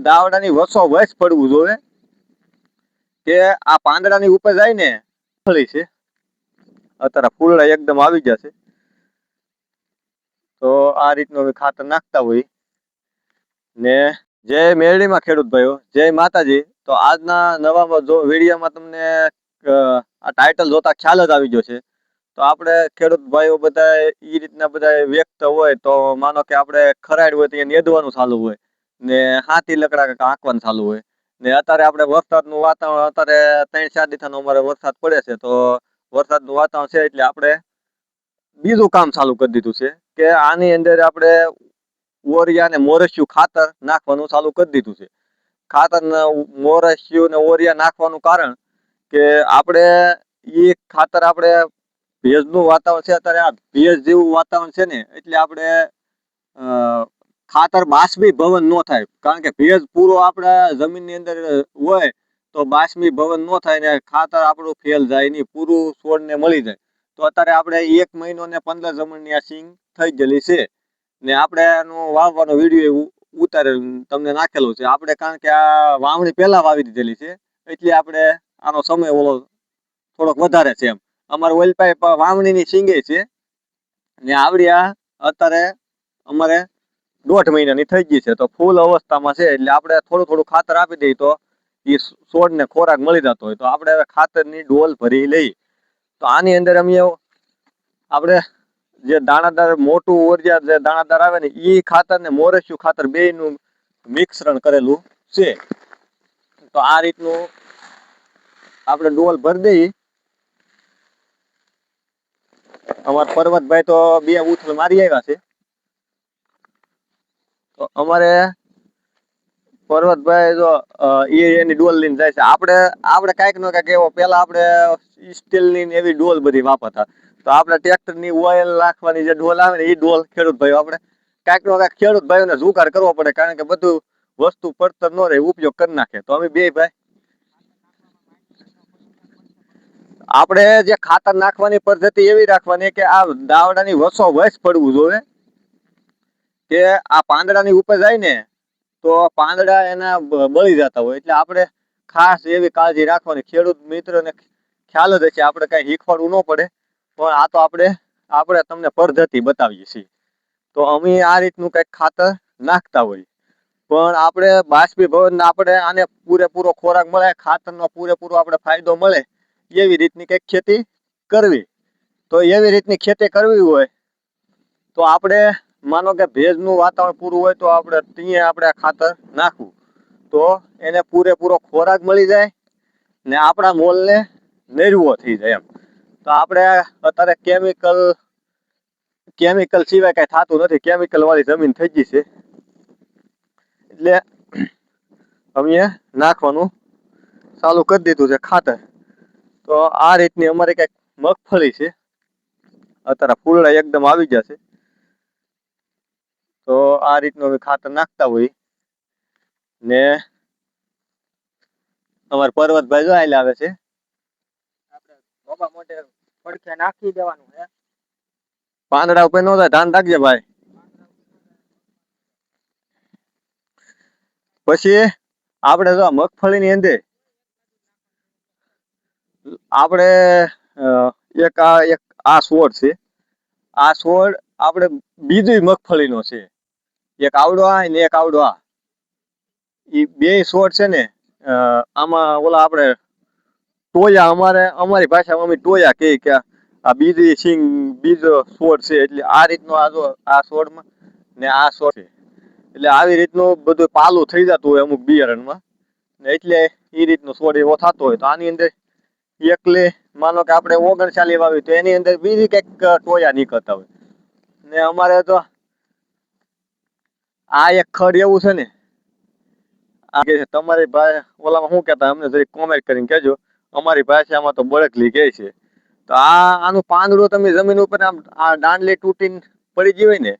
દાવડાની વસો વસ પડવું જોઈએ કે આ પાંદડાની ઉપર જાય ને ફળી છે અત્યારે ફૂલડા એકદમ આવી જશે તો આ રીતનું ખાતર નાખતા હોય ને જય મેરડીમાં ખેડૂત ભાઈઓ જય માતાજી તો આજના નવા જો વિડીયોમાં તમને આ ટાઇટલ જોતા ખ્યાલ જ આવી ગયો છે તો આપણે ખેડૂત ભાઈઓ બધા એ રીતના બધા વ્યક્ત હોય તો માનો કે આપણે ખરાડ હોય તો નેદવાનું ચાલુ હોય ને હાથી લકડા આંકવાનું ચાલુ હોય ને અત્યારે આપણે વરસાદનું વાતાવરણ અત્યારે 3-4 દિવસનો અમારે વરસાદ પડે છે તો વરસાદનું વાતાવરણ છે એટલે આપણે બીજું કામ ચાલુ કરી દીધું છે કે આની અંદર આપણે ઓરિયા ને મોરસિયું ખાતર નાખવાનું ચાલુ કરી દીધું છે ખાતર મોરસિયું ને ઓરિયા નાખવાનું કારણ કે આપણે એ ખાતર આપણે ભેજનું વાતાવરણ છે અત્યારે આ ભેજ જેવું વાતાવરણ છે ને એટલે આપણે ખાતર બાષ્પીભવન ન થાય કારણ કે ભેજ પૂરો આપણા જમીનની અંદર હોય તો બાષ્પીભવન ન થાય ને ખાતર આપણું ફેલ જાય નહીં પૂરું છોડને મળી જાય તો અત્યારે આપણે 1 મહિનો ને 15 જમણની આ સિંગ થઈ ગયેલી છે ને આપણે એનું વાવવાનો વિડીયો ઉતારે તમને નાખેલો છે આપણે કારણ કે આ વાવણી પહેલા વાવી દીધેલી છે એટલે આપણે આનો સમય ઓલો થોડોક વધારે છે એમ અમારે ઓલપાઈ વાવણીની સિંગે છે ને આવડી આ અત્યારે અમારે 1.5 મહિનાની થઈ ગઈ છે તો ફૂલ અવસ્થામાં છે એટલે આપણે થોડું ખાતર આપી દઈએ તો એ છોડને ખોરાક મળી જતો હોય તો આપણે હવે ખાતરની ડોલ ભરી લઈ તો આની અંદર અમે આપણે જે દાણાદાર મોટું ઓરિયા જે દાણાદાર આવે ને એ ખાતર ને મોરસિયું ખાતર બેયનું મિશ્રણ કરેલું છે તો આ રીતનું આપણે ડોલ ભરી દઈએ અમારા પર્વતભાઈ તો 2 ઉથલ મારી આવ્યા છે તો અમારે પર્વતભાઈ જો એની ડોલ લઈને જાય છે આપણે કાંઈક નો કાંઈક એવો પેલા આપણે સ્ટીલની એવી ડોલ બધી વાપરતા તો આપણે ટ્રેક્ટરની ઓઇલ નાખવાની જે ડોલ આવે ને એ ડોલ ખેડૂત ભાઈઓ આપણે કાંઈક નો કાંઈક ખેડૂત ભાઈઓને જુગાડ કરવો પડે કારણ કે બધું વસ્તુ પડતર ન રહે ઉપયોગ કરી નાખે તો અમે બે ભાઈ આપણે જે ખાતર નાખવાની પદ્ધતિ એવી રાખવાની કે આ દાવડાની વસો વસ પડવું જોઈએ કે આ પાંદડાની ઉપર જાય ને તો પાંદડા એના બળી જતા હોય એટલે આપણે ખાસ એવી કાળજી રાખવાની ખેડૂત મિત્રોને ખ્યાલ જ હશે આપણે કઈ શીખવાડવું ન પડે પણ આ તો આપણે તમને પદ્ધતિ બતાવીએ છીએ તો અમે આ રીતનું કંઈક ખાતર નાખતા હોઈએ પણ આપણે બાષ્પીભવન આપણે આને પૂરેપૂરો ખોરાક મળે ખાતરનો પૂરેપૂરો આપણે ફાયદો મળે એવી રીતની કંઈક ખેતી કરવી તો એવી રીતની ખેતી કરવી હોય તો આપણે માનો કે ભેજનું વાતાવરણ પૂરું હોય તો આપણે ત્યાં આપણે ખાતર નાખવું તો એને પૂરેપૂરો ખોરાક મળી જાય ને આપણા મોલને નિર્વો થઈ જાય એમ તો આપણે અત્યારે કેમિકલ સિવાય કઈ થતું નથી કેમિકલ વાળી જમીન થઈ ગઈ છે એટલે અમે નાખવાનું ચાલુ કરી દીધું છે ખાતર તો આ રીતની અમારી કઈક મગફળી છે અત્યારે ફૂલડા એકદમ આવી જશે તો આ રીતનું અમે ખાતર નાખતા હોય ને અમારા પર્વતભાઈ જો આયલા આવે છે આપણે મોબા મોટે પડખે નાખી દેવાનું છે પાંદડા ઉપર નો થાય ધ્યાન રાખજે ભાઈ પછી આપણે જો મગફળીની અંદર આપણે એક આ છોડ છે આ છોડ આપણે બીજી મગફળીનો છે એક આવડો આ ને એક આવડો આ એ બે છોડ છે ને આમાં ઓલા આપણે ટોયા અમારી ભાષામાં અમે ટોયા કહીએ કે આ બીજી સિંગ બીજો છોડ છે એટલે આ રીતનો આ છોડમાં ને આ છોડ છે એટલે આવી રીતનું બધું પાલું થઈ જતું હોય અમુક બિયારણમાં ને એટલે એ રીતનો છોડ એવો થતો હોય તો આની અંદર એકલે માનો કે આપણે 39 વાવી તો એની અંદર બીજી કંઈક ટોયા નીકળતા હોય ને અમારે તો આ એક ખડ એવું છે ને આ કે તમારી ભાઈ ઓલામાં શું કહેતા અમને જરી કોમેન્ટ કરીને કહેજો અમારી ભાષામાં તો બળકલી કહે છે તો આનું પાંદડું તમે જમીન ઉપર આમ આ દાંડલી તૂટીને પડી ગઈ હોય ને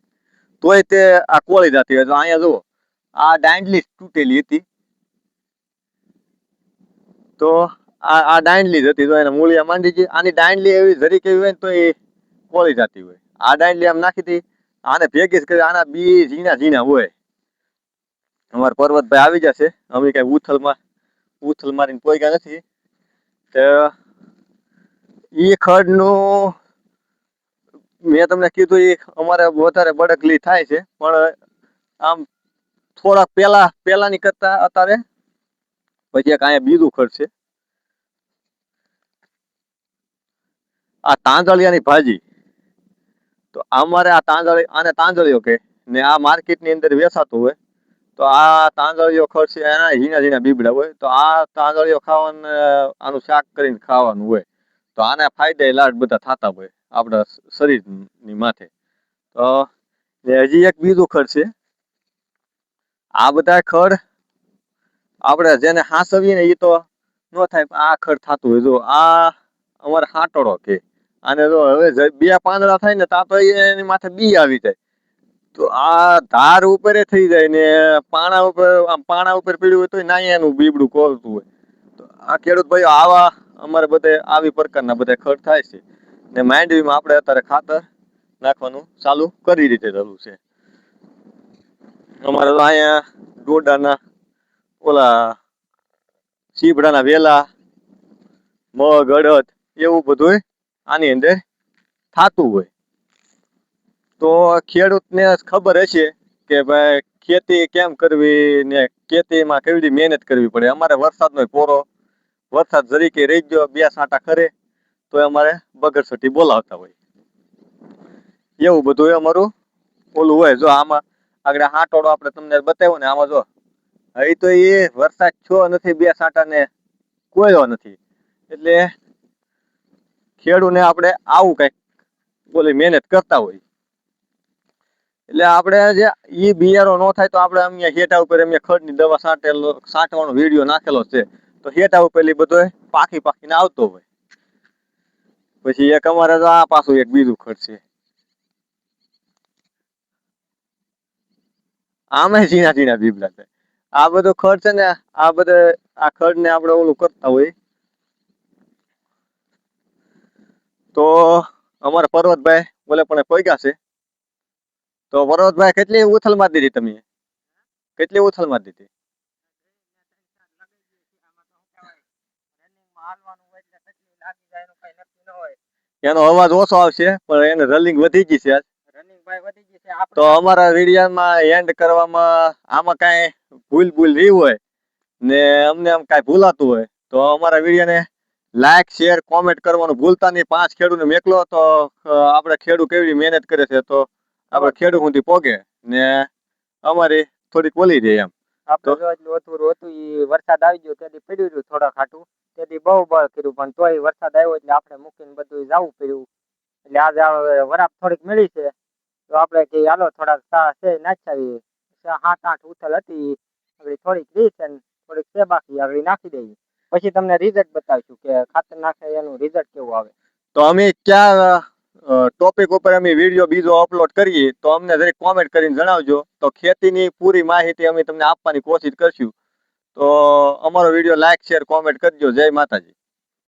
તોય તે આ કોળી જતી હોય તો અહીંયા જુઓ આ દાંડલી તૂટેલી હતી તો આ દાંડલી જ હતી તો એને મૂળિયા માંડી ગઈ આની દાંડલી એવી જરી કેવી હોય ને તો એ કોળી જતી હોય આ દાંડલી આમ નાખી હતી આને ભેગી જ કરી આના બી ઝીણા ઝીણા હોય અમારા પર્વતભાઈ આવી જશે, અમે કઈ ઉથલ મારીને પોઈગા નથી. તો ઈ ખડનું મેં તમને કીધું એ અમારે વધારે બળકલી થાય છે, પણ આમ થોડાક પેલાની કરતા અત્યારે પછી એક અહીંયા બીજું ખડ છે, આ તાંદળિયાની ભાજી. તો અમારે આ આને તાંદળિયો કે ને આ માર્કેટની અંદર વેચાતું હોય. તો આ તાંદળિયો ખડ છે, એના ઝીણા ઝીણા બીબડા હોય. તો આ તાંદળિયો ખાવાનું આનું શાક કરીને ખાવાનું હોય. તો આના ફાયદા લાડ બધા થતા હોય આપણા શરીરની માથે. તો હજી એક બીજું ખડ છે. આ બધા ખડ આપણે જેને હાંસવીએ ને એ તો ન થાય, આ ખડ થતું હોય. જો આ અમારે હાટોડો કે આને જો હવે બે પાંદડા થાય ને તા તો એની માથે બી આવી જાય. તો આ ધાર ઉપર થઈ જાય ને પાણા ઉપર પીડ્યું હોય તો ના એનું બીબડું કોલતું હોય. તો આ ખેડૂત ભાઈઓ આવા અમારે બધે આવી પ્રકારના બધા ખડ થાય છે. ને માંડવીમાં આપણે અત્યારે ખાતર નાખવાનું ચાલુ કરી દીધેલું છે. અમારે તો અહીંયા ડોડાના ઓલા સીભડાના વેલા, મગ, અડદ એવું બધું આની અંદર થતું હોય. તો ખેડૂતને ખબર હશે કે ભાઈ ખેતી કેમ કરવી ને ખેતીમાં કેવી મહેનત કરવી પડે. અમારે વરસાદનો પોરો વરસાદ જરીકે રહી ગયો, બે સાંટા ખરે તો અમારે બગડસટી બોલાવતા હોય. એવું બધું અમારું ઓલું હોય. જો આમાં આગળ હાટોડો આપણે તમને બતાવ્યો ને, આમાં જો અહીં તો એ વરસાદ છો નથી, બે સાંટા ને કોયો નથી. એટલે ખેડૂને આપણે આવું કઈક બોલી મહેનત કરતા હોય. એટલે આપણે જે ઈ બિયારો ન થાય તો આપણે અહીંયા હેઠા ઉપર અમે ખડની દવા છાંટવાનો વિડીયો નાખેલો છે. તો હેઠા ઉપર બધો પાકીને આવતો હોય. પછી એક અમારે તો આ પાછું એક બીજું ખડ છે, આમાં ઝીણા ઝીણા બીબડા છે. આ બધું ખડ છે ને, આ બધા આ ખડ ને આપણે ઓલું કરતા હોય. તો અમારા પર્વતભાઈ બોલે પણ પોઈગા છે. તો પર્વતભાઈ કેટલી ઉથલ મારી દીધી તમે? કેટલી ઉથલ મારી દીધી? એનો અવાજ ઓછો આવશે પણ એને રનિંગ વધી ગઈ છે. તો અમારા વિડીયોમાં એન્ડ કરવામાં આમાં કાંઈ ભૂલ રહી હોય ને અમને આમ કાંઈ ભૂલાતું હોય તો અમારા વિડીયોને લાઈક, શેર, કોમેન્ટ કરવાનું ભૂલતા નહીં. 5 ખેડૂને મેકલો તો આપણે ખેડૂત કેવી મહેનત કરે છે તો આપણે ખેડૂત સુધી પોગે ને અમારી થોડીક બોલી દે એમ. આપણે એટલું અધૂરું હતું, એ વરસાદ આવી ગયો તેથી પડ્યું રહ્યું થોડા ખાટું, તેથી બહુ બળ કર્યું. પણ તોય વરસાદ આવ્યો એટલે આપણે મૂકીને બધું જવું પડ્યું. એટલે આજે વરાપ થોડીક મળી છે તો આપણે કે હાલો થોડાક છે નાખી 7-8 ઉથલ હતી, આગળ થોડીક રીત અને થોડીક છે બાકી આગળ નાખી દઈએ. પછી તમને રિઝલ્ટ બતાવીશું કે ખાતર નાખે એનું રિઝલ્ટ કેવું આવે. તો અમે ક્યાં ટોપિક ઉપર અમે વિડીયો બીજો અપલોડ કરીએ તો અમને જરીક કોમેન્ટ કરીને જણાવજો. તો ખેતીની પૂરી માહિતી અમે તમને આપવાની કોશિશ કરશું. તો અમારો વિડીયો લાઈક, શેર, કોમેન્ટ કરજો. જય માતાજી.